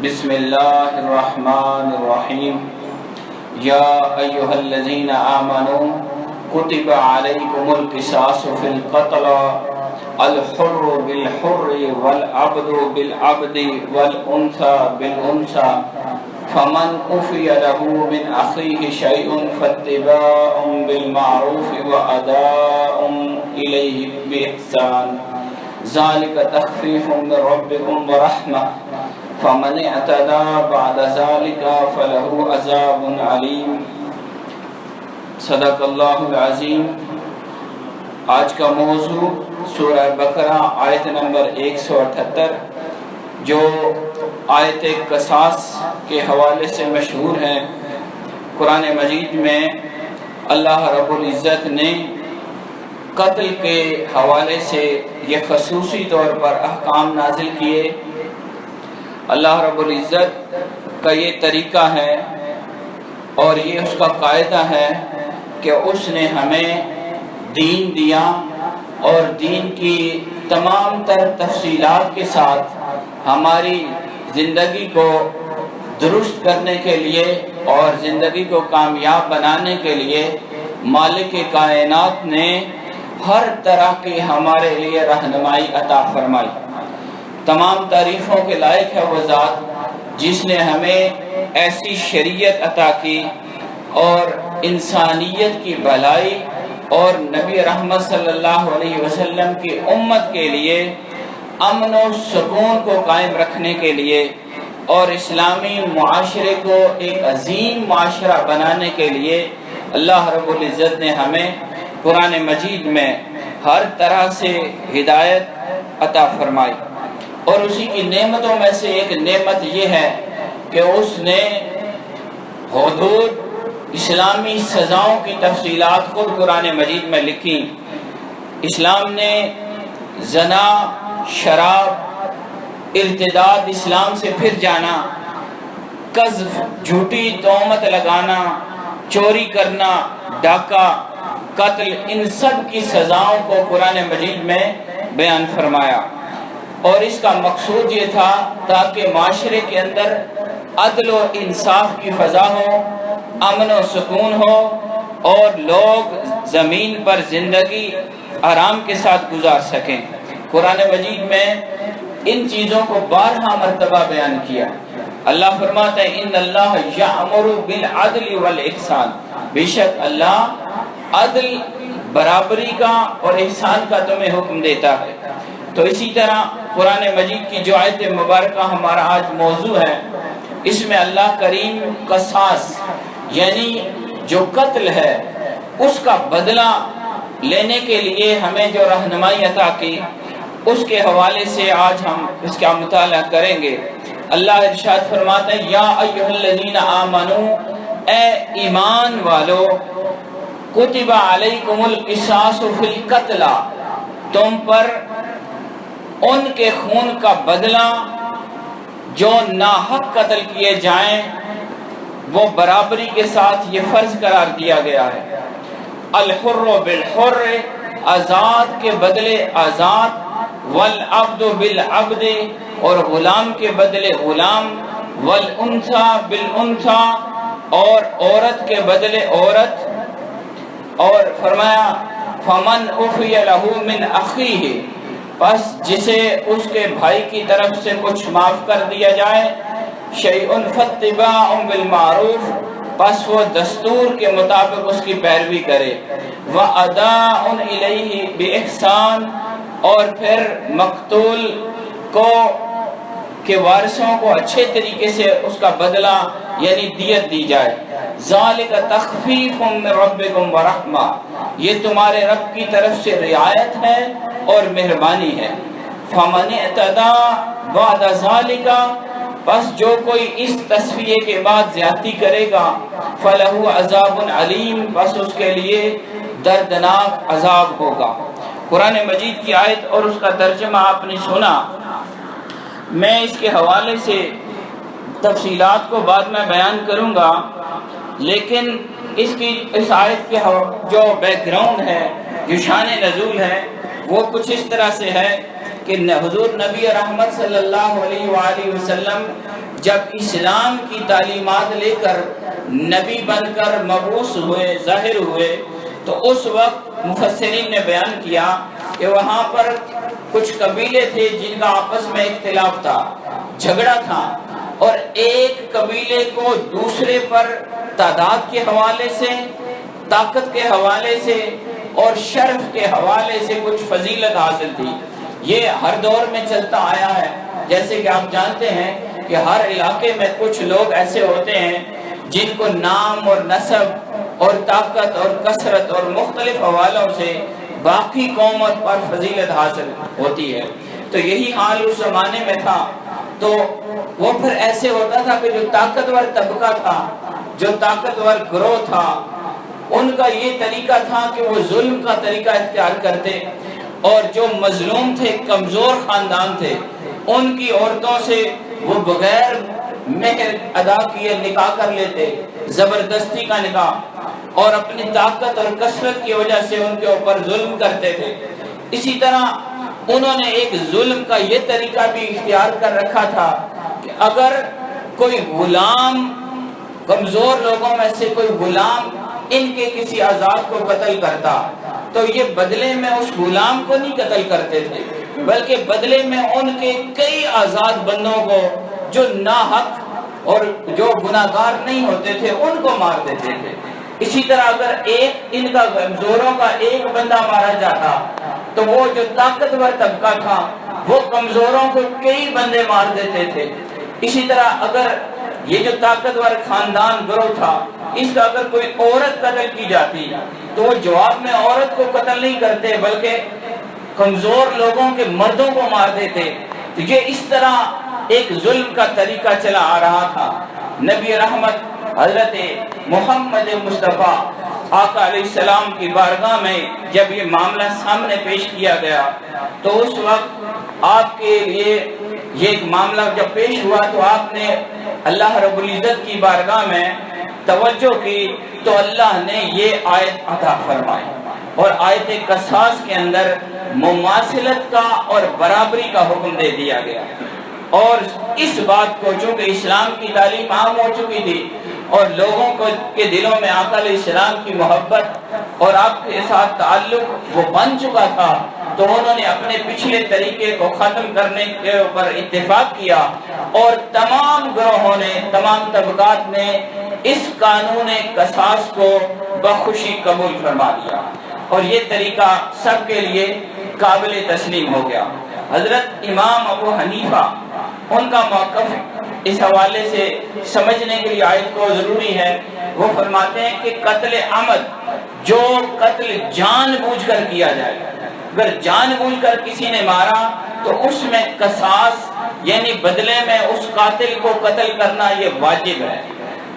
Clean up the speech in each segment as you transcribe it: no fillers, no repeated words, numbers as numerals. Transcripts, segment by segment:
بسم اللہ الرحمن الرحیم یا ایہا الذین آمنوا کتب علیکم القصاص فی القتل الحر بالحر والعبد بالعبد والانثى بالانثى فمن عفی له من اخیہ شیء فاتباع بالمعروف واداء الیہ باحسان ذالک تخفیف من ربکم ورحمہ فمن اعتدى بعد ذلك فله عذاب علیم۔ صدق اللہ العظیم۔ آج کا موضوع سورہ بقرہ آیت نمبر 178 جو آیت قصاص کے حوالے سے مشہور ہے۔ قرآن مجید میں اللہ رب العزت نے قتل کے حوالے سے یہ خصوصی طور پر احکام نازل کیے۔ اللہ رب العزت کا یہ طریقہ ہے اور یہ اس کا قاعدہ ہے کہ اس نے ہمیں دین دیا اور دین کی تمام تر تفصیلات کے ساتھ ہماری زندگی کو درست کرنے کے لیے اور زندگی کو کامیاب بنانے کے لیے مالک کائنات نے ہر طرح کی ہمارے لیے رہنمائی عطا فرمائی۔ تمام تعریفوں کے لائق ہے وہ ذات جس نے ہمیں ایسی شریعت عطا کی اور انسانیت کی بھلائی اور نبی رحمت صلی اللہ علیہ وسلم کی امت کے لیے امن و سکون کو قائم رکھنے کے لیے اور اسلامی معاشرے کو ایک عظیم معاشرہ بنانے کے لیے اللہ رب العزت نے ہمیں قرآن مجید میں ہر طرح سے ہدایت عطا فرمائی۔ اور اسی کی نعمتوں میں سے ایک نعمت یہ ہے کہ اس نے حدود اسلامی سزاؤں کی تفصیلات خود قرآن مجید میں لکھی۔ اسلام نے زنا، شراب، ارتداد اسلام سے پھر جانا، قذف جھوٹی تہمت لگانا، چوری کرنا، ڈاکہ، قتل، ان سب کی سزاؤں کو قرآن مجید میں بیان فرمایا۔ اور اس کا مقصود یہ تھا تاکہ معاشرے کے اندر عدل و انصاف کی فضا ہو، امن و سکون ہو اور لوگ زمین پر زندگی آرام کے ساتھ گزار سکیں۔ قرآن مجید میں ان چیزوں کو 12 مرتبہ بیان کیا۔ اللہ فرماتا ہے ان اللہ یأمر بالعدل والاحسان، بے شک اللہ عدل، برابری کا اور احسان کا تمہیں حکم دیتا ہے۔ تو اسی طرح قرآن مجید کی جو آیت مبارکہ ہمارا آج موضوع ہے، اس میں اللہ کریم قصاص یعنی جو قتل ہے اس کا بدلہ لینے کے لیے ہمیں جو رہنمائی عطا کی، اس کے حوالے سے آج ہم اس کا مطالعہ کریں گے۔ اللہ ارشاد فرماتے ہیں یا ایھا الذین آمنوا، اے ایمان والو، کتب علیکم القصاص فی القتل، تم پر ان کے خون کا بدلہ جو ناحق قتل کیے جائیں وہ برابری کے ساتھ یہ فرض قرار دیا گیا ہے۔ الحر بالحر، آزاد کے بدلے آزاد، والعبد بالعبد، اور غلام کے بدلے غلام، والانثى بالانثى، اور عورت کے بدلے عورت۔ اور فرمایا فمن عفی لہ من اخیہ، پس جسے اس کے بھائی کی طرف سے کچھ معاف کر دیا جائے، شیء فاتباع بالمعروف، پس وہ دستور کے مطابق اس کی پیروی کرے، واداء الیہ باحسان، اور پھر مقتول کو کے وارثوں کو اچھے طریقے سے اس کا بدلہ یعنی دیت دی جائے۔ ذالک تخفیف من ربکم ورحمہ، یہ تمہارے رب کی طرف سے رعایت ہے اور مہربانی ہے۔ فمن اعتدى بعد ذلك، پس جو کوئی اس تصفیے کے بعد زیادتی کرے گا، فلہ عذاب علیم، پس اس کے لیے دردناک عذاب ہوگا۔ قرآن مجید کی آیت اور اس کا ترجمہ آپ نے سنا۔ میں اس کے حوالے سے تفصیلات کو بعد میں بیان کروں گا، لیکن اس آیت کے جو بیک گراؤنڈ ہے، جو شان نزول ہے، وہ کچھ اس طرح سے ہے کہ حضور نبی رحمت صلی اللہ علیہ وآلہ وسلم جب اسلام کی تعلیمات لے کر نبی بن کر مبعوث ہوئے، ظاہر ہوئے، تو اس وقت مفسرین نے بیان کیا کہ وہاں پر کچھ قبیلے تھے جن کا آپس میں اختلاف تھا، جھگڑا تھا، اور ایک قبیلے کو دوسرے پر تعداد کے حوالے سے، طاقت کے حوالے سے اور شرف کے حوالے سے کچھ فضیلت حاصل تھی۔ یہ ہر دور میں چلتا آیا ہے، جیسے کہ آپ جانتے ہیں کہ ہر علاقے میں کچھ لوگ ایسے ہوتے ہیں جن کو نام اور نسب اور طاقت اور کثرت اور مختلف حوالوں سے باقی قومت پر فضیلت حاصل ہوتی ہے۔ تو یہی حال اس زمانے میں تھا۔ تو وہ پھر ایسے ہوتا تھا کہ جو طاقتور طبقہ تھا، جو طاقتور گروہ تھا، ان کا یہ طریقہ تھا کہ وہ ظلم کا طریقہ اختیار کرتے، اور جو مظلوم تھے، کمزور خاندان تھے، ان کی عورتوں سے وہ بغیر مہر ادا کیے نکاح کر لیتے، زبردستی کا نکاح، اور اپنی طاقت اور کثرت کی وجہ سے ان کے اوپر ظلم کرتے تھے۔ اسی طرح انہوں نے ایک ظلم کا یہ طریقہ بھی اختیار کر رکھا تھا کہ اگر کوئی غلام، کمزور لوگوں میں سے کوئی غلام ان کے کسی آزاد کو قتل کرتا تو یہ بدلے میں اس غلام کو نہیں قتل کرتے تھے، بلکہ بدلے میں ان کے کئی آزاد بندوں کو جو ناحق اور جو گناہگار نہیں ہوتے تھے ان کو مار دیتے تھے۔ اسی طرح اگر ایک ان کا کمزوروں کا ایک بندہ مارا جاتا تو وہ جو طاقتور طبقہ تھا وہ کمزوروں کو کئی بندے مار دیتے تھے۔ اسی طرح اگر یہ جو طاقتور خاندان گروہ تھا، اس کا اگر کوئی عورت قتل کی جاتی تو وہ جواب میں عورت کو قتل نہیں کرتے بلکہ کمزور لوگوں کے مردوں کو مار دیتے۔ تو یہ اس طرح ایک ظلم کا طریقہ چلا آ رہا تھا۔ نبی رحمت حضرت محمد مصطفیٰ آقا علیہ السلام کی بارگاہ میں جب یہ معاملہ سامنے پیش کیا گیا تو اس وقت آپ کے لیے یہ معاملہ جب پیش ہوا تو آپ نے اللہ رب العزت کی بارگاہ میں توجہ کی تو اللہ نے یہ آیت عطا فرمائی، اور آیت قصاص کے اندر مماثلت کا اور برابری کا حکم دے دیا گیا۔ اور اس بات کو چونکہ اسلام کی تعلیم عام ہو چکی تھی اور لوگوں کو کے دلوں میں آقا علیہ السلام کی محبت اور آپ کے ساتھ تعلق وہ بن چکا تھا، تو انہوں نے اپنے پچھلے طریقے کو ختم کرنے کے اوپر اتفاق کیا، اور تمام گروہوں نے، تمام طبقات نے اس قانون قصاص کو بخوشی قبول فرما لیا، اور یہ طریقہ سب کے لیے قابل تسلیم ہو گیا۔ حضرت امام ابو حنیفہ، ان کا موقف اس حوالے سے سمجھنے کے لیے آیت کو ضروری ہے۔ وہ فرماتے ہیں کہ قتل عمد، جو قتل جان بوجھ کر کیا جائے، اگر جان بوجھ کر کسی نے مارا تو اس میں قصاص یعنی بدلے میں اس قاتل کو قتل کرنا یہ واجب ہے،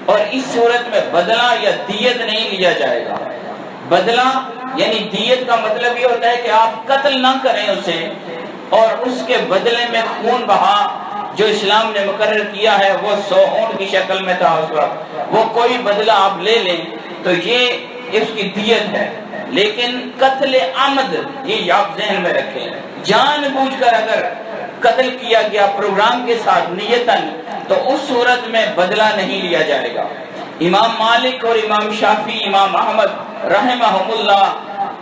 اور اس صورت میں بدلہ یا دیت نہیں لیا جائے گا۔ بدلہ یعنی دیت کا مطلب یہ ہوتا ہے کہ آپ قتل نہ کریں اسے، اور اس کے بدلے میں خون بہا جو اسلام نے مقرر کیا ہے وہ 100 اونٹ کی شکل میں تھا اس وقت، وہ کوئی بدلہ آپ لے لیں تو یہ اس کی دیت ہے۔ لیکن قتل عمد یہ آپ ذہن میں رکھیں، جان بوجھ کر اگر قتل کیا گیا پروگرام کے ساتھ نیتاً تو اس صورت میں بدلہ نہیں لیا جائے گا۔ امام مالک اور امام شافعی، امام احمد رحمہم اللہ،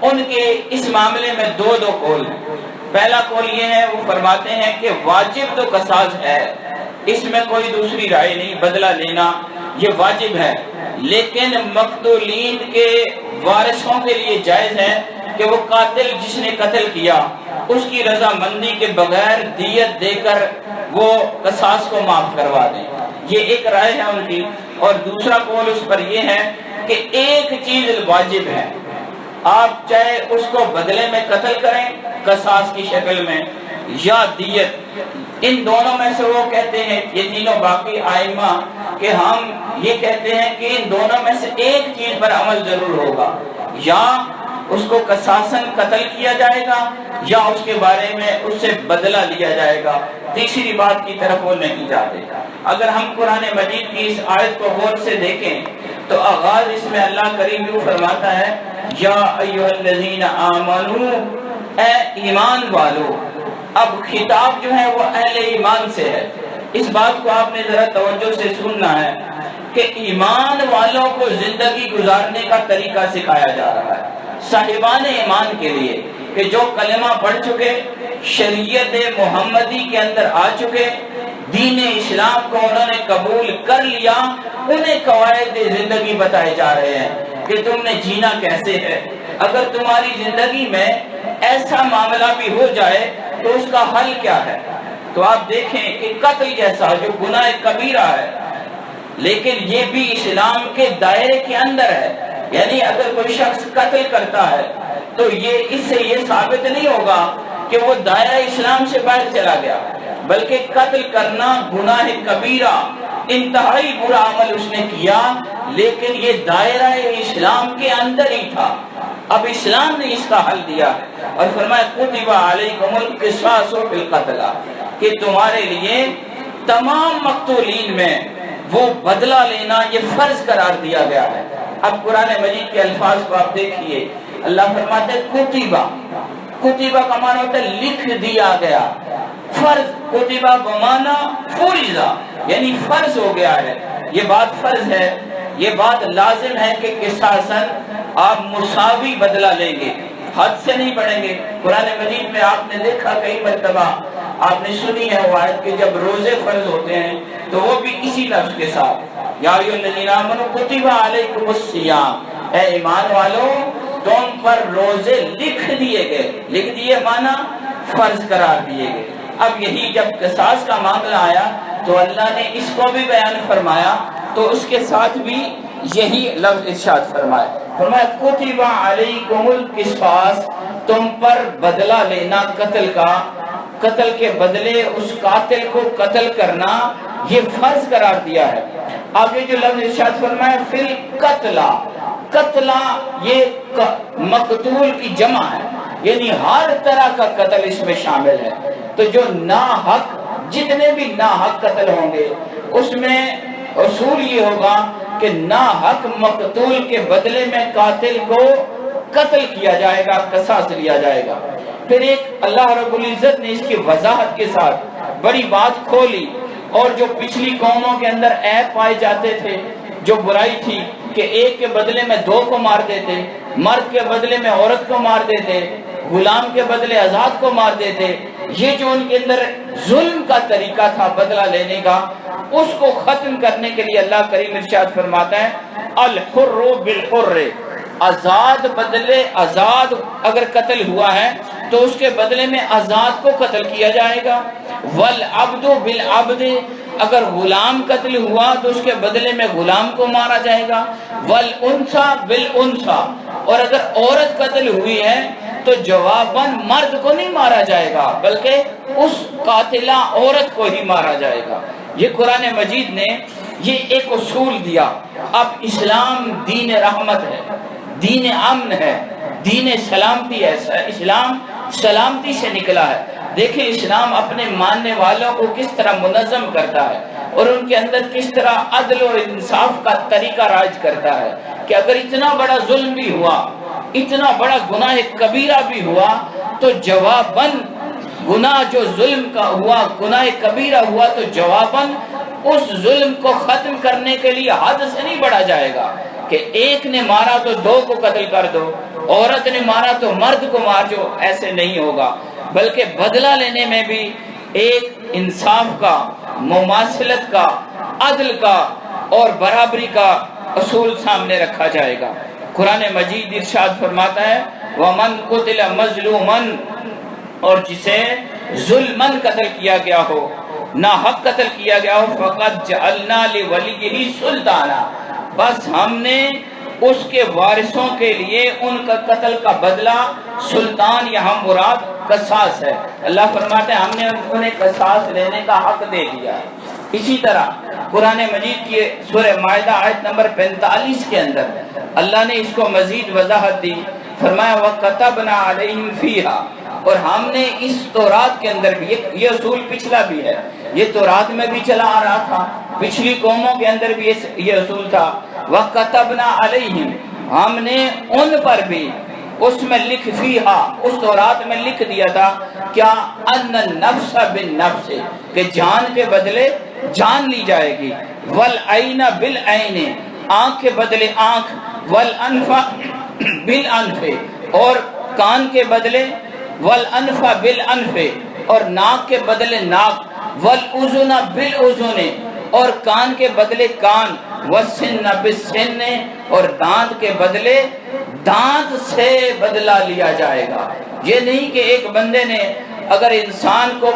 ان کے اس معاملے میں دو قول ہیں۔ پہلا قول یہ ہے، وہ فرماتے ہیں کہ واجب تو قصاص ہے، اس میں کوئی دوسری رائے نہیں، بدلہ لینا یہ واجب ہے، لیکن مقتولین کے وارثوں کے لیے جائز ہے کہ وہ قاتل جس نے قتل کیا اس کی رضامندی کے بغیر دیت دے کر وہ قصاص کو معاف کروا دیں، یہ ایک رائے ہے ان کی۔ اور دوسرا قول اس پر یہ ہے کہ ایک چیز واجب ہے، آپ چاہے اس کو بدلے میں قتل کریں قصاص کی شکل میں یا دیت، ان دونوں میں سے وہ کہتے ہیں، یہ تینوں باقی آئمہ، کہ ہم یہ کہتے ہیں کہ ان دونوں میں سے ایک چیز پر عمل ضرور ہوگا، یا اس کو قصاصاً قتل کیا جائے گا یا اس کے بارے میں اس سے بدلہ لیا جائے گا، تیسری بات کی طرف وہ نہیں جاتے۔ اگر ہم قرآن مجید کی اس آیت کو غور سے دیکھیں تو آغاز اس میں اللہ کریم یوں فرماتا ہے، یا ایھا الذین آمنوا اے ایمان والو. اب خطاب جو ہے وہ اہل ایمان سے ہے. اس بات کو آپ نے ذرا توجہ سے سننا ہے کہ ایمان والوں کو زندگی گزارنے کا طریقہ سکھایا جا رہا ہے صاحبان ایمان کے لیے، کہ جو کلمہ پڑھ چکے، شریعت محمدی کے اندر آ چکے، دین اسلام کو انہوں نے قبول کر لیا، انہیں قواعد زندگی بتائے جا رہے ہیں کہ تم نے جینا کیسے ہے. اگر تمہاری زندگی میں ایسا معاملہ بھی ہو جائے تو اس کا حل کیا ہے. تو آپ دیکھیں کہ قتل جیسا جو گناہ کبیرہ ہے، لیکن یہ بھی اسلام کے دائرے کے اندر ہے. یعنی اگر کوئی شخص قتل کرتا ہے تو اس سے یہ ثابت نہیں ہوگا کہ وہ دائرہ اسلام سے باہر چلا گیا، بلکہ قتل کرنا گناہ کبیرہ، انتہائی برا عمل اس نے کیا، لیکن یہ دائرہ اسلام کے اندر ہی تھا. اب اسلام نے اس کا حل دیا اور فرمایا کتب علیکم القصاص فی القتل، کہ تمہارے لیے تمام مقتولین میں وہ بدلہ لینا یہ فرض قرار دیا گیا ہے. اب قرآن مجید کے الفاظ کو آپ دیکھیے، اللہ فرماتے ہیں کتبہ. کتبہ کا معنی ہوتا ہے لکھ دیا گیا. فرض، کتبہ بمانا فرضا، یعنی فرض ہو گیا ہے. یہ بات فرض ہے، یہ بات لازم ہے کہ قصاصاً آپ مساوی بدلہ لیں گے، حد سے نہیں بڑھیں گے. قرآن مجید میں آپ نے دیکھا کئی مرتبہ، آپ نے سنی ہے وہ آیت کہ جب روزے فرض ہوتے ہیں تو وہ بھی اسی لفظ کے ساتھ، یا ایھا الذین آمنوا کتب علیکم الصیام، اے ایمان والو تم پر روزے لکھ دیے گئے. لکھ دیے مانا فرض قرار دیے گئے. اب یہی جب قصاص کا معاملہ آیا تو اللہ نے اس کو بھی بیان فرمایا، تو اس کے ساتھ بھی یہی لفظ ارشاد فرمایا. فرمایا کتب علیکم القصاص، تم پر بدلہ لینا قتل کا، قتل کے بدلے اس قاتل کو قتل کرنا یہ فرض قرار دیا ہے. آگے جو لفظ ارشاد فرمایا فی القتلہ، قتلہ یہ مقتول کی جمع ہے، یعنی ہر طرح کا قتل اس میں شامل ہے. تو جو ناحق، جتنے بھی ناحق قتل ہوں گے اس میں اصول یہ ہوگا کہ ناحق مقتول کے بدلے میں قاتل کو قتل کیا جائے گا، قصاص لیا جائے گا. پھر ایک اللہ رب العزت نے اس کی وضاحت کے ساتھ بڑی بات کھولی، اور جو پچھلی قوموں کے اندر عیب پائے جاتے تھے، جو برائی تھی کہ ایک کے بدلے میں دو کو مار دیتے، مرد کے بدلے میں عورت کو مار دیتے، غلام کے بدلے آزاد کو مار دیتے، یہ جو ان کے اندر ظلم کا طریقہ تھا بدلہ لینے کا، اس کو ختم کرنے کے لیے اللہ کریم ارشاد فرماتا ہے الحر بالحر، آزاد بدلے آزاد اگر قتل ہوا ہے تو اس کے بدلے میں آزاد کو قتل کیا جائے گا. والعبد بالعبد، اگر غلام قتل ہوا تو اس کے بدلے میں غلام کو مارا جائے گا. والانثى بالانثى، اور اگر عورت قتل ہوئی ہے تو جواباً مرد کو نہیں مارا جائے گا بلکہ اس قاتلہ عورت کو ہی مارا جائے گا. یہ قرآن مجید نے یہ ایک اصول دیا. اب اسلام دین رحمت ہے، دین امن ہے، دین سلامتی ہے. اسلام سلامتی سے نکلا ہے. دیکھیں اسلام اپنے ماننے والوں کو کس طرح منظم کرتا ہے اور ان کے اندر کس طرح عدل اور انصاف کا طریقہ راج کرتا ہے کہ اگر اتنا بڑا ظلم بھی ہوا، اتنا بڑا گناہ کبیرہ بھی ہوا، تو جواباً گناہ جو ظلم کا ہوا، گناہ کبیرہ ہوا، تو جواباً اس ظلم کو ختم کرنے کے لیے حد سے نہیں بڑھا جائے گا کہ ایک نے مارا تو دو کو قتل کر دو، عورت نے مارا تو مرد کو مار جو. ایسے نہیں ہوگا، بلکہ بدلہ لینے میں بھی ایک انصاف کا، مماثلت کا، عدل کا اور برابری کا اصول سامنے رکھا جائے گا. قرآن مجید ارشاد فرماتا ہے وَمَنْ قُتِلَ مَظْلُومًا، اور جسے ظلماً قتل کیا گیا ہو، ناحق قتل کیا گیا ہو، فَقَدْ جَعَلْنَا لِوَلِيِّهِ سُلْطَانًا، بس ہم نے اس کے وارثوں کے لیے ان کا قتل کا بدلہ، سلطان یہاں مراد قصاص ہے. اللہ فرماتے ہیں ہم نے انہیں قصاص لینے کا حق دے دیا ہے. اسی طرح قرآن مجید کی سورہ مائدہ آیت نمبر 45 کے اندر اللہ نے اس کو مزید وضاحت دی. فرمایا وَكَتَبْنَا عَلَيْهِمْ فِيهَا، اور ہم نے اس تورات کے اندر بھی، یہ اصول پچھلا بھی ہے، یہ تورات میں بھی چلا آ رہا تھا، پچھلی قوموں کے اندر بھی یہ اصول تھا. وَكَتَبْنَا عَلَيْهِمْ، ہم نے ان پر بھی اس میں لکھ فیہا، اس تورات میں لکھ دیا تھا کیا، ان النفس بالنفس، کہ جان کے بدلے جان لی جائے گی، والعین بالعین، آنکھ کے بدلے آنکھ، والانف بالانف، اور کان کے بدلے، والانف بالانف، اور ناک کے بدلے ناک، والاذن بالاذن، اور کان کے بدلے کان، والسن بالسن، اور دانت کے بدلے دانت سے بدلہ لیا جائے گا۔ یہ نہیں کہ ایک بندے نے اگر انسان کو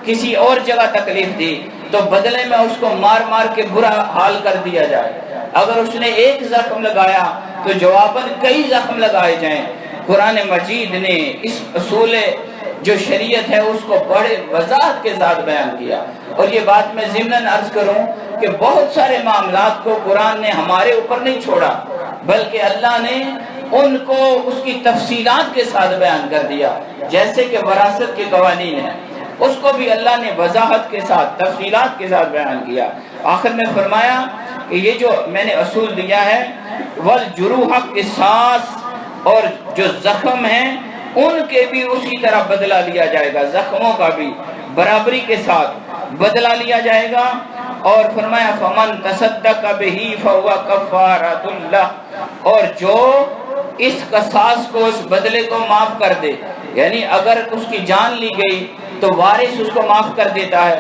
کسی اور جگہ تکلیف دی تو بدلے میں اس کو مار مار کے برا حال کر دیا جائے، اگر اس نے ایک زخم لگایا تو جواباً کئی زخم لگائے جائیں۔ قرآن مجید نے اس اصول جو شریعت ہے اس کو بڑے وضاحت کے ساتھ بیان کیا، اور یہ بات میں ضمناً عرض کروں کہ بہت سارے معاملات کو قرآن نے ہمارے اوپر نہیں چھوڑا، بلکہ اللہ نے ان کو اس کی تفصیلات کے ساتھ بیان کر دیا، جیسے کہ وراثت کے قوانین ہیں، اس کو بھی اللہ نے وضاحت کے ساتھ تفصیلات کے ساتھ بیان کیا۔ آخر میں فرمایا کہ یہ جو میں نے اصول دیا ہے، والجروح قصاص، اور جو زخم ہیں ان کے بھی اسی طرح بدلہ لیا جائے گا، زخموں کا بھی برابری کے ساتھ بدلہ لیا جائے گا۔ اور فرمایا فمن تصدق بہ فہو کفارۃ اللہ، اور جو اس قصاص کو، اس بدلے کو معاف کر دے، یعنی اگر اس کی جان لی گئی تو وارث اس کو معاف کر دیتا ہے،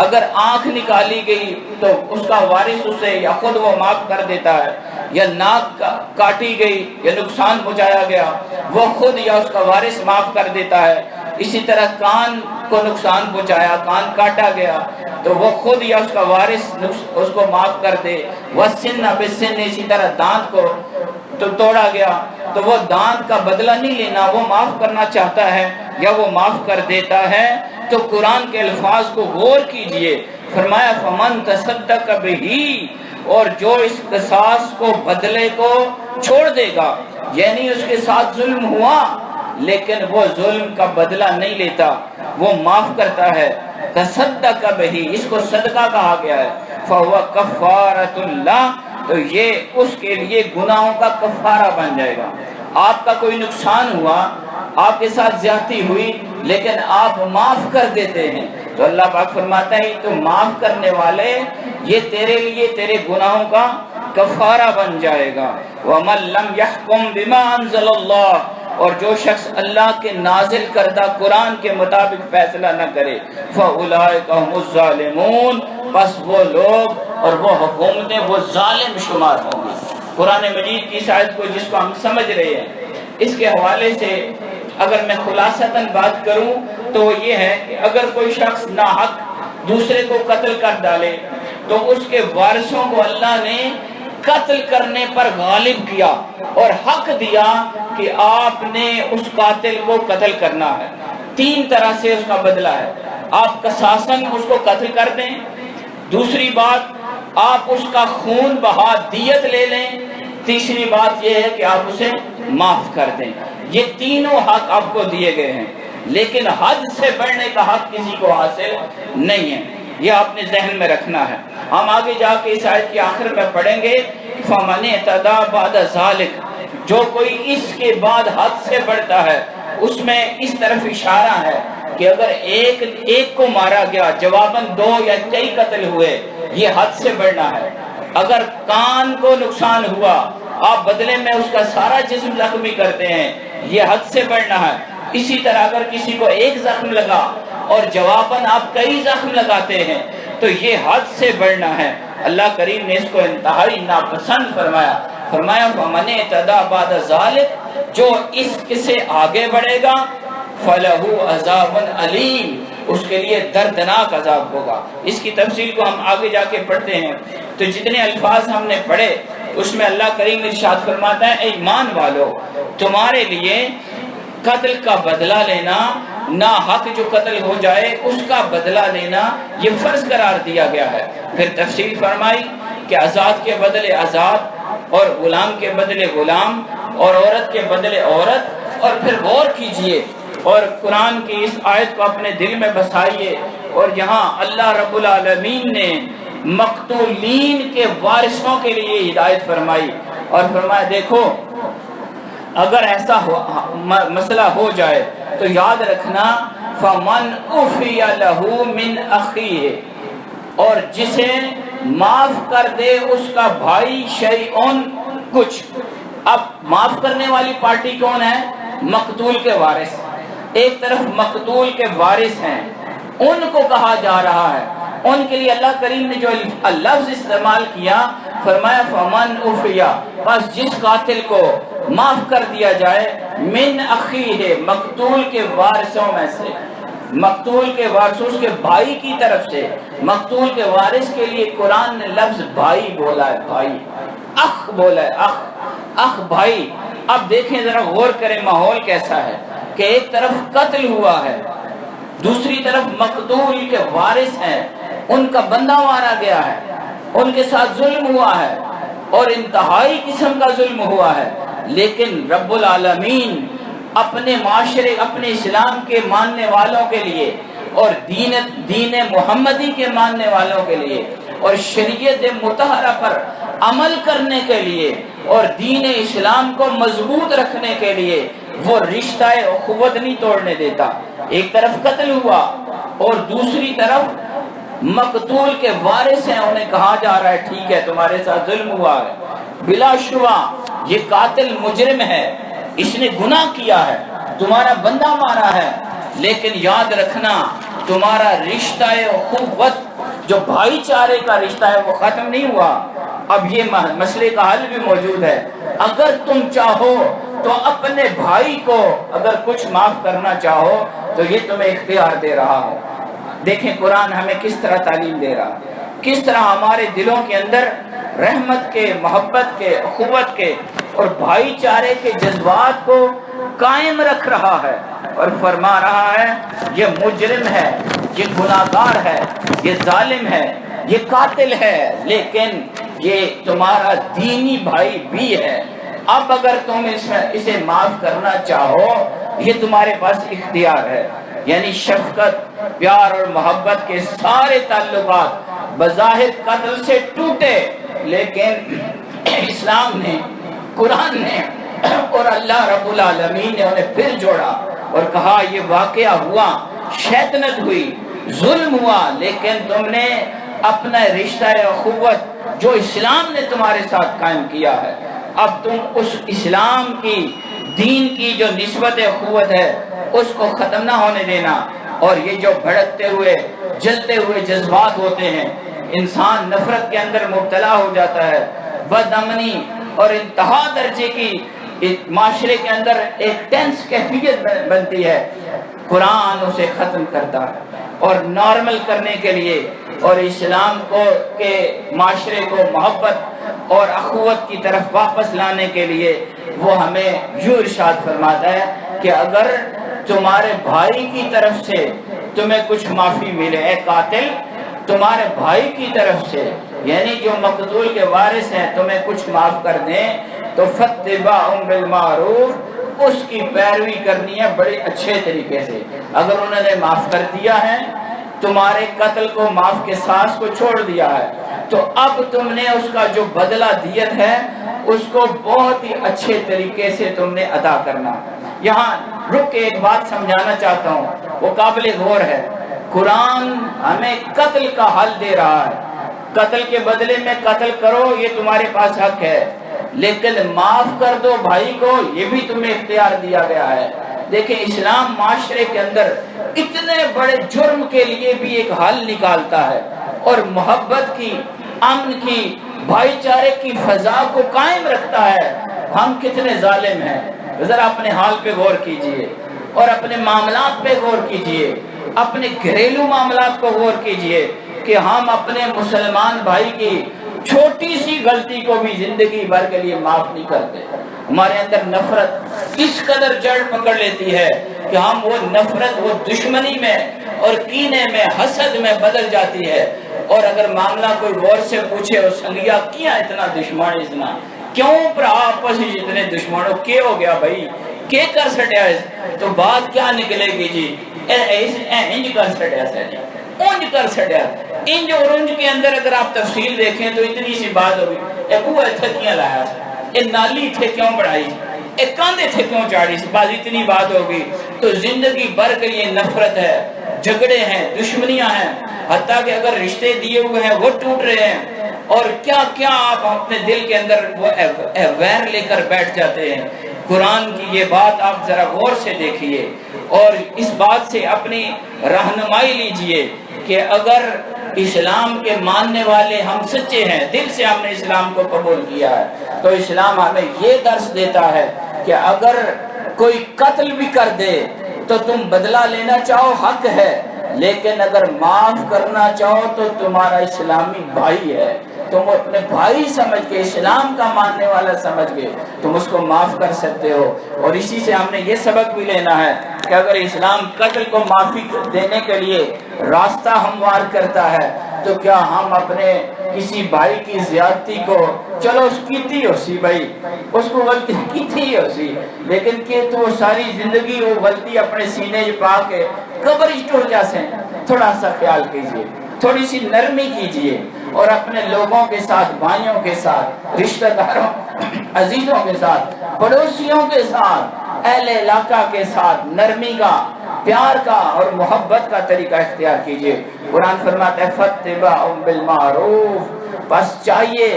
اگر آنکھ نکالی گئی تو اس کا وارث اسے یا خود وہ معاف کر دیتا ہے، یا ناک کاٹی گئی یا نقصان پہنچایا گیا وہ خود یا اس کا وارث معاف کر دیتا ہے۔ اسی طرح کان کو نقصان پہنچایا، کان کاٹا گیا تو وہ خود یا اس کا وارث اس کو معاف کر دے۔ والسن بالسن، اسی طرح دانت کو تو توڑا گیا تو وہ دانت کا بدلہ نہیں لینا، وہ معاف کرنا چاہتا ہے یا وہ معاف کر دیتا ہے۔ تو قرآن کے الفاظ کو غور کیجئے، فرمایا فمن تصدق بہ، اور جو اس قصاص کو، بدلے کو چھوڑ دے گا، یعنی اس کے ساتھ ظلم ہوا لیکن وہ ظلم کا بدلہ نہیں لیتا، وہ معاف کرتا ہے، تصدق بہ، اس کو صدقہ کہا گیا ہے، فہو کفارۃ اللہ، تو یہ اس کے لیے گناہوں کا کفارہ بن جائے گا۔ آپ کا کوئی نقصان ہوا، آپ کے ساتھ زیادتی ہوئی لیکن آپ معاف کر دیتے ہیں تو اللہ پاک فرماتا ہے تو معاف کرنے والے یہ تیرے لیے تیرے گناہوں کا کفارہ بن جائے گا۔ وَمَن لَّمْ يَحْكُمْ بِمَا أَنزَلَ اللَّهُ، اور جو شخص اللہ کے نازل کردہ قرآن کے مطابق فیصلہ نہ کرے، فَأُولَٰئِكَ هُمُ الظَّالِمُونَ، پس وہ لوگ اور وہ حکومتیں وہ ظالم شمار ہوں گی۔ قرآن مجید کی اس آیت کو جس کو ہم سمجھ رہے ہیں، اس کے حوالے سے اگر میں خلاصتاً بات کروں تو وہ یہ ہے کہ اگر کوئی شخص ناحق دوسرے کو قتل کر ڈالے تو اس کے وارثوں کو اللہ نے قتل کرنے پر غالب کیا اور حق دیا کہ آپ نے اس قاتل کو قتل کرنا ہے۔ تین طرح سے اس کا بدلہ ہے، آپ قصاصاً اس کو قتل کر دیں، دوسری بات آپ اس کا خون بہا دیت لے لیں، تیسری بات یہ ہے کہ آپ اسے معاف کر دیں۔ یہ تینوں حق آپ کو دیے گئے ہیں، لیکن حد سے بڑھنے کا حق کسی کو حاصل نہیں ہے، یہ آپ نے ذہن میں رکھنا ہے۔ ہم آگے جا کے اس آیت کے آخر میں پڑھیں گے فَمَنِ اعْتَدَىٰ بَعْدَ ذَلِكَ، جو کوئی اس کے بعد حد سے بڑھتا ہے، اس میں اس طرف اشارہ ہے کہ اگر ایک کو مارا گیا جواباً دو یا کئی قتل ہوئے، یہ حد سے بڑھنا ہے۔ اگر کان کو نقصان ہوا، آپ بدلے میں اس کا سارا جسم زخمی کرتے ہیں، یہ حد سے بڑھنا ہے۔ اسی طرح اگر کسی کو ایک زخم لگا اور جواباً آپ کئی زخم لگاتے ہیں تو یہ حد سے بڑھنا ہے۔ اللہ کریم نے اس کو انتہائی ناپسند فرمایا۔ فرمایا فَمَنِ اعْتَدَىٰ بَعْدَ ذَلِكَ، جو اس سے آگے بڑھے گا فَلَهُ عَذَابٌ عَلِيمٌ، اس کے لیے دردناک عذاب ہوگا۔ اس کی تفصیل کو ہم آگے جا کے پڑھتے ہیں تو جتنے الفاظ ہم نے پڑھے اس میں اللہ کریم ارشاد فرماتا ہے اے ایمان والو، تمہارے لیے قتل کا بدلہ لینا، ناحق جو قتل ہو جائے اس کا بدلہ لینا یہ فرض قرار دیا گیا ہے۔ پھر تفصیل فرمائی کہ آزاد کے بدلے آزاد، اور غلام کے بدلے غلام، اور عورت کے بدلے عورت۔ اور پھر غور کیجئے اور قرآن کی اس آیت کو اپنے دل میں بسائیے، اور یہاں اللہ رب العالمین نے مقتولین کے وارثوں کے لیے ہدایت فرمائی اور فرمایا دیکھو اگر ایسا مسئلہ ہو جائے تو یاد رکھنا فمن عفی لہ من اخیہ، اور جسے معاف کر دے اس کا بھائی شیئن کچھ۔ اب معاف کرنے والی پارٹی کون ہے؟ مقتول کے وارث۔ ایک طرف مقتول کے وارث ہیں، ان کو کہا جا رہا ہے، ان کے لیے اللہ کریم نے جو لفظ استعمال کیا، فرمایا فمن عفیا، بس جس قاتل کو معاف کر دیا جائے، من اخیہ، مقتول کے وارثوں میں سے، مقتول کے وارث اس کے بھائی کی طرف سے۔ مقتول کے وارث کے لیے قرآن نے لفظ بھائی بولا ہے، بھائی، اخ بولا ہے، اخ، اخ بھائی۔ اب دیکھیں ذرا غور کریں ماحول کیسا ہے کہ ایک طرف قتل ہوا ہے، دوسری طرف مقتول کے وارث ہیں، ان کا بندہ مارا گیا ہے، ان کے ساتھ ظلم ہوا ہے اور انتہائی قسم کا ظلم ہوا ہے، لیکن رب العالمین اپنے معاشرے، اپنے اسلام کے ماننے والوں کے لیے اور دین محمدی کے ماننے والوں کے لیے اور شریعت مطہرہ پر عمل کرنے کے لیے اور دین اسلام کو مضبوط رکھنے کے لیے وہ رشتہ اخوت نہیں توڑنے دیتا۔ ایک طرف قتل ہوا اور دوسری طرف مقتول کے وارث ہیں، انہیں کہا جا رہا ہے ٹھیک ہے تمہارے ساتھ ظلم ہوا ہے، بلا شبہ یہ قاتل مجرم ہے، اس نے گناہ کیا ہے، تمہارا بندہ مارا ہے، لیکن یاد رکھنا تمہارا رشتہ اخوت جو بھائی چارے کا رشتہ ہے وہ ختم نہیں ہوا۔ اب یہ مسئلے کا حل بھی موجود ہے، اگر تم چاہو تو اپنے بھائی کو اگر کچھ معاف کرنا چاہو تو یہ تمہیں اختیار دے رہا ہو۔ دیکھیں قرآن ہمیں کس طرح تعلیم دے رہا، کس طرح ہمارے دلوں کے اندر رحمت کے، محبت کے، اخوت کے اور بھائی چارے کے جذبات کو قائم رکھ رہا ہے، اور فرما رہا ہے یہ مجرم ہے، یہ گناہگار ہے، یہ ظالم ہے، یہ قاتل ہے، لیکن یہ تمہارا دینی بھائی بھی ہے۔ اب اگر تم اسے معاف کرنا چاہو یہ تمہارے پاس اختیار ہے۔ یعنی شفقت، پیار اور محبت کے سارے تعلقات بظاہر قتل سے ٹوٹے، لیکن اسلام نے، قرآن نے اور اللہ رب العالمین نے انہیں پھر جوڑا اور کہا یہ واقعہ ہوا، شیطنت ہوئی، ظلم ہوا، لیکن تم نے اپنا رشتہ اخوت جو اسلام نے تمہارے ساتھ قائم کیا ہے، اب تم اس اسلام کی، دین کی جو نسبت اخوت ہے اس کو ختم نہ ہونے دینا۔ اور یہ جو بھڑکتے ہوئے، جلتے ہوئے جذبات ہوتے ہیں، انسان نفرت کے اندر مبتلا ہو جاتا ہے، بد امنی اور انتہا درجے کی معاشرے کے اندر ایک ٹینس کیفیت بنتی ہے، قرآن اسے ختم کرتا ہے اور نارمل کرنے کے لیے اور اسلام کو کے معاشرے کو محبت اور اخوت کی طرف واپس لانے کے لیے وہ ہمیں یوں ارشاد فرماتا ہے کہ اگر تمہارے بھائی کی طرف سے تمہیں کچھ معافی ملے، اے قاتل تمہارے بھائی کی طرف سے، یعنی جو مقتول کے وارث ہیں، تمہیں کچھ معاف کر دیں تو فاتباع بالمعروف، اس کی پیروی کرنی ہے بڑے اچھے طریقے سے۔ اگر انہوں نے معاف کر دیا ہے، تمہارے قتل کو معاف کے ساس کو چھوڑ دیا ہے، تو اب تم نے اس کا جو بدلہ دیت ہے اس کو بہت ہی اچھے طریقے سے تم نے ادا کرنا۔ یہاں رک کے ایک بات سمجھانا چاہتا ہوں، وہ قابل غور ہے۔ قرآن ہمیں قتل کا حل دے رہا ہے، قتل کے بدلے میں قتل کرو یہ تمہارے پاس حق ہے، لیکن معاف کر دو بھائی کو یہ بھی تمہیں اختیار دیا گیا ہے۔ دیکھیں اسلام معاشرے کے اندر اتنے بڑے جرم کے لیے بھی ایک حل نکالتا ہے اور محبت کی، امن کی، بھائی چارے کی فضا کو قائم رکھتا ہے۔ ہم کتنے ظالم ہیں، ذرا اپنے حال پہ غور کیجئے اور اپنے معاملات پہ غور کیجئے، اپنے گھریلو معاملات کو غور کیجئے کہ ہم اپنے مسلمان بھائی کی چھوٹی سی غلطی کو بھی زندگی بھر کے لیے معاف نہیں کرتے۔ ہمارے اندر نفرت اس قدر جڑ پکڑ لیتی ہے کہ ہم وہ نفرت، وہ دشمنی میں اور کینے میں، حسد میں بدل جاتی ہے۔ اور اگر معاملہ کوئی غور سے پوچھے اور سنگیا کیا اتنا دشمن اتنا کیوں پر آپس ہی اتنے دشمنوں کے ہو گیا بھائی کے کر سٹیا ہے، تو بات کیا نکلے گی جی انج کر سٹیا سے، اونج کر سٹیا، انج اور انج کے اندر اگر آپ تفصیل دیکھیں تو اتنی سی بات ہوگی، اے بوہ تھکیاں لایا، اے نالی تھے کیوں بڑھائی، ایک کاندھے تھے کیوں چاڑی سی، بعض اتنی بات ہوگی تو زندگی بھر کے لیے نفرت ہے، جھگڑے ہیں، دشمنیاں ہیں، حتیٰ کہ اگر رشتے دیے ہوئے ہیں وہ ٹوٹ رہے ہیں، اور کیا کیا آپ اپنے دل کے اندر وہ ویر لے کر بیٹھ جاتے ہیں۔ قرآن کی یہ بات آپ ذرا غور سے دیکھیے اور اس بات سے اپنی رہنمائی لیجئے کہ اگر اسلام کے ماننے والے ہم سچے ہیں، دل سے ہم نے اسلام کو قبول کیا ہے، تو اسلام ہمیں یہ درس دیتا ہے کہ اگر کوئی قتل بھی کر دے تو تم بدلہ لینا چاہو حق ہے، لیکن اگر معاف کرنا چاہو تو تمہارا اسلامی بھائی ہے، تم اپنے بھائی سمجھ کے، اسلام کا ماننے والا سمجھ کے تم اس کو معاف کر سکتے ہو۔ اور اسی سے ہم نے یہ سبق بھی لینا ہے کہ اگر اسلام قتل کو معافی دینے کے لیے راستہ ہموار کرتا ہے تو کیا ہم اپنے کسی بھائی کی زیادتی کو، چلو اس کی تھی ہو سی بھائی، اس کو غلطی کی تھی ہو سی، لیکن کہ تو ساری زندگی وہ غلطی اپنے سینے پا کے قبر ٹوٹ جاسے، تھوڑا سا خیال کیجئے، تھوڑی سی نرمی کیجئے، اور اپنے لوگوں کے ساتھ، بھائیوں کے ساتھ، رشتہ داروں، عزیزوں کے ساتھ، پڑوسیوں کے ساتھ، اہل علاقہ کے ساتھ نرمی کا، پیار کا اور محبت کا طریقہ اختیار کیجئے۔ قرآن فرماتا ہے فَاتَّبَعُوا بِالْمَعْرُوفِ، بس چاہیے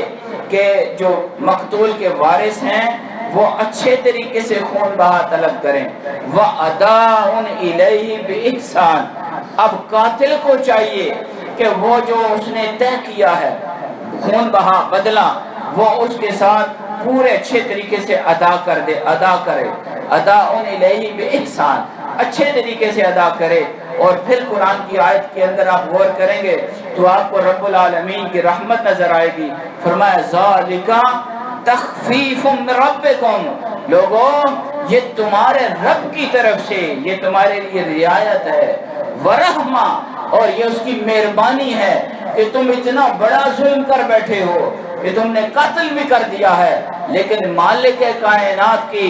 کہ جو مقتول کے وارث ہیں وہ اچھے طریقے سے خون بہا طلب کریں۔ وَأَدَاءٌ إِلَيْهِ بِإِحْسَانٍ، اب قاتل کو چاہیے کہ وہ جو اس نے طے کیا ہے خون بہا بدلہ، وہ اس کے ساتھ پورے اچھے طریقے سے ادا کرے۔ اَدَاءٌ إِلَيْهِ بِإِحْسَانٍ، اچھے طریقے سے ادا کرے۔ اور پھر قرآن کی آیت کے اندر آپ غور کریں گے تو آپ کو رب العالمین کی رحمت نظر آئے گی۔ فرمایا ذَلِكَ تَخْفِيفٌ مِّن رَبِّكُمْ، لوگوں یہ تمہارے رب کی طرف سے، یہ تمہارے لیے رعایت ہے، وَرَحْمَةٌ، اور یہ اس کی مہربانی ہے کہ تم اتنا بڑا ظلم کر بیٹھے ہو کہ تم نے قتل بھی کر دیا ہے، لیکن مالک کائنات کی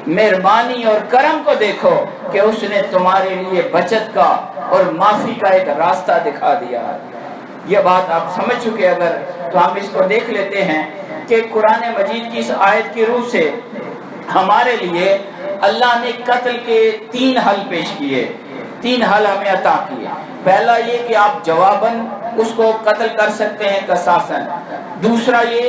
مہربانی اور کرم کو دیکھو کہ اس نے تمہارے لیے بچت کا اور معافی کا ایک راستہ دکھا دیا ہے۔ یہ بات آپ سمجھ چکے اگر تو ہم اس کو دیکھ لیتے ہیں کہ قرآن مجید کی اس آیت کی روح سے ہمارے لیے اللہ نے قتل کے 3 حل پیش کیے، 3 حل ہمیں عطا کیے۔ پہلا یہ کہ آپ جواباً اس کو قتل کر سکتے ہیں قصاصاً، دوسرا یہ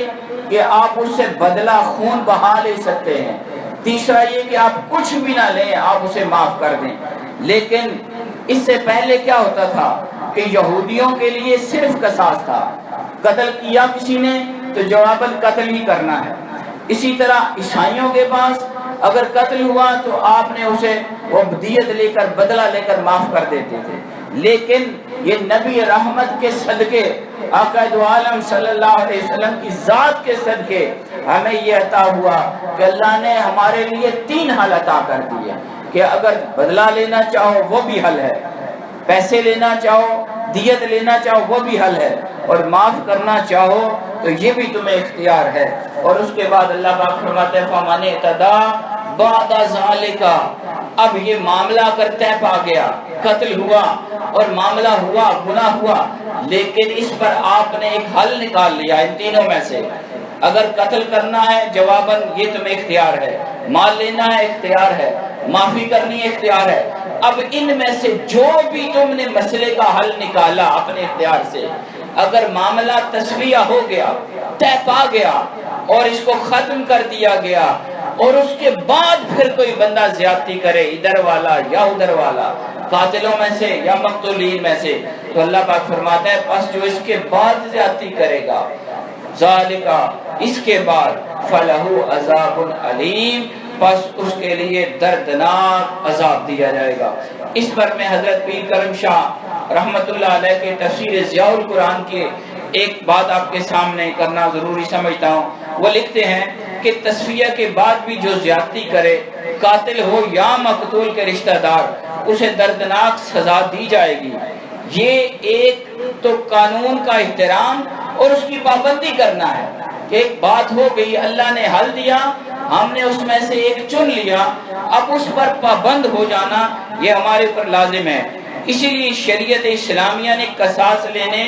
کہ آپ اس سے بدلہ خون بہا لے سکتے ہیں، تیسرا یہ کہ آپ کچھ بھی نہ لیں، آپ اسے معاف کر دیں۔ لیکن اس سے پہلے کیا ہوتا تھا کہ یہودیوں کے لیے صرف قصاص تھا، قتل کیا کسی نے تو جواباً قتل ہی کرنا ہے۔ اسی طرح عیسائیوں کے پاس اگر قتل ہوا تو آپ نے اسے وہ دیت لے کر، بدلہ لے کر معاف کر دیتے تھے۔ لیکن یہ نبی رحمت کے صدقے، آقا دو عالم صلی اللہ علیہ وسلم کی ذات کے صدقے ہمیں یہ عطا ہوا کہ اللہ نے ہمارے لیے 3 حل عطا کر دیے کہ اگر بدلہ لینا چاہو وہ بھی حل ہے، پیسے لینا چاہو، دیت لینا چاہو وہ بھی حل ہے، اور معاف کرنا چاہو تو یہ بھی تمہیں اختیار ہے۔ اور اس کے بعد اللہ پاک فرماتے ہیں فَمَنِ اعْتَدَىٰ بَعْدَ ذَلِكَ، اب یہ معاملہ اگر طے پا گیا، قتل ہوا اور معاملہ ہوا، گناہ ہوا، لیکن اس پر آپ نے ایک حل نکال لیا ان تینوں میں سے، اگر قتل کرنا ہے جواباً یہ تمہیں اختیار ہے، مال لینا ہے اختیار ہے، معافی کرنی ہے اختیار ہے، اب ان میں سے جو بھی تم نے مسئلے کا حل نکالا اپنے اختیار سے، اگر معاملہ تصفیہ ہو گیا، طے پا گیا اور اس کو ختم کر دیا گیا، اور اس کے بعد پھر کوئی بندہ زیادتی کرے ادھر والا یا ادھر والا، قاتلوں میں سے یا مقتولین میں سے، تو اللہ پاک فرماتا ہے پس جو اس کے بعد زیادتی کرے گا، ذالکا، اس کے بعد فَلَهُ عَذَابٌ عَلِيمٌ، پس اس کے لیے دردناک عذاب دیا جائے گا۔ اس پر میں حضرت پیر کرم شاہ رحمت اللہ علیہ کے تفسیر ضیاء القرآن کے ایک بات آپ کے سامنے کرنا ضروری سمجھتا ہوں۔ وہ لکھتے ہیں کہ تصفیہ کے بعد بھی جو زیادتی کرے، قاتل ہو یا مقتول کے رشتہ دار، اسے دردناک سزا دی جائے گی۔ یہ ایک تو قانون کا احترام اور اس کی پابندی کرنا ہے کہ ایک بات ہو گئی، اللہ نے حل دیا، ہم نے اس میں سے ایک چن لیا، اب اس پر پابند ہو جانا یہ ہمارے اوپر لازم ہے۔ اسی لیے شریعت اسلامیہ نے قصاص لینے،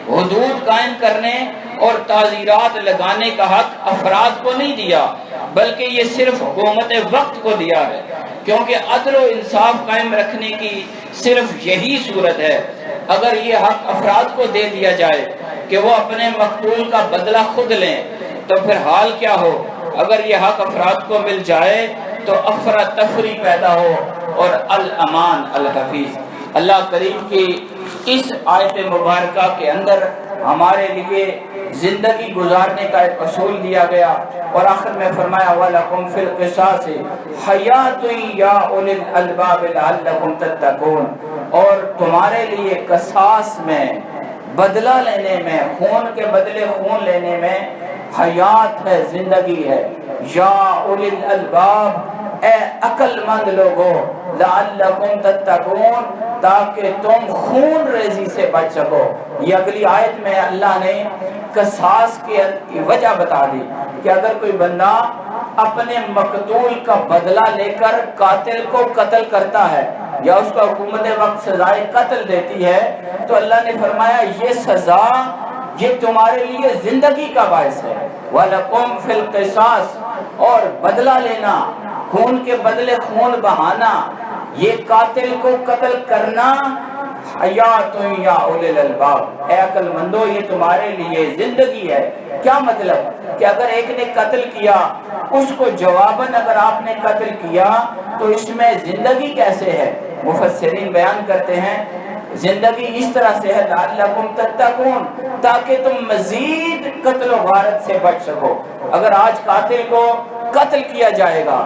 حدود قائم کرنے اور تعزیرات لگانے کا حق افراد کو نہیں دیا، بلکہ یہ صرف حکومت وقت کو دیا ہے، کیونکہ عدل و انصاف قائم رکھنے کی صرف یہی صورت ہے۔ اگر یہ حق افراد کو دے دیا جائے کہ وہ اپنے مقتول کا بدلہ خود لیں تو پھر حال کیا ہو؟ اگر یہ حق افراد کو مل جائے تو افراتفری پیدا ہو اور الامان الحفیظ۔ اللہ کریم کی اس آیت مبارکہ کے اندر ہمارے لیے زندگی گزارنے کا ایک اصول دیا گیا، اور آخر میں فرمایا وَلَكُمْ فِي الْقِصَاصِ حَيَاةٌ يَا أُولِي الْأَلْبَابِ لَعَلَّكُمْ تَتَّقُونَ، اور تمہارے لیے قصاص میں، بدلہ لینے میں، خون کے بدلے خون لینے میں حیات ہے، زندگی ہے۔ یا اولی الالباب، اے عقل مند لوگو، لعلکم تتقون، تاکہ تم خون ریزی سے بچ سکو۔ یہ اگلی آیت میں اللہ نے قصاص کی وجہ بتا دی کہ اگر کوئی بندہ اپنے مقتول کا بدلہ لے کر قاتل کو قتل کرتا ہے یا اس کو حکومت وقت سزائے قتل دیتی ہے تو اللہ نے فرمایا یہ سزا یہ تمہارے لیے زندگی کا باعث ہے۔ وَلَكُمْ فِي الْقِصَاصِ، اور بدلہ لینا، خون کے بدلے خون بہانا، یہ قاتل کو قتل کرنا، حیات یا اولی الالباب، اے عقل مندو یہ تمہارے لیے زندگی ہے۔ کیا مطلب کہ اگر ایک نے قتل کیا اس کو جواباً اگر آپ نے قتل کیا تو اس میں زندگی کیسے ہے؟ مفسرین بیان کرتے ہیں زندگی اس طرح سے ہے لعلکم تتقون، تاکہ تم مزید قتل و غارت سے بچ سکو۔ اگر آج قاتل کو قتل کیا جائے گا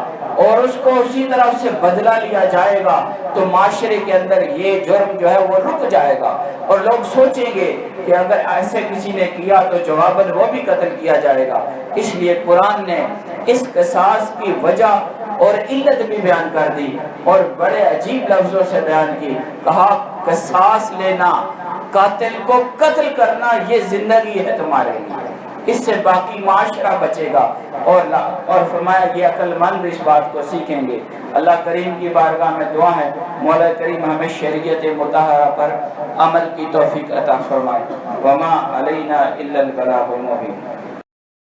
اور اس کو اسی طرح اس سے بدلہ لیا جائے گا تو معاشرے کے اندر یہ جرم جو ہے وہ رک جائے گا، اور لوگ سوچیں گے کہ اگر ایسے کسی نے کیا تو جواباً وہ بھی قتل کیا جائے گا۔ اس لیے قرآن نے اس قصاص کی وجہ اور علت بھی بیان کر دی اور بڑے عجیب لفظوں سے بیان کی، کہا قصاص لینا، قاتل کو قتل کرنا یہ زندگی ہے تمہارے لیے، اس سے باقی معاشرہ بچے گا، اور فرمایا یہ عقل مند اس بات کو سیکھیں گے۔ اللہ کریم کی بارگاہ میں دعا ہے مولا کریم ہمیں شریعت مطہرہ پر عمل کی توفیق عطا فرمائے۔ وما علینا الا البلاغ المبین۔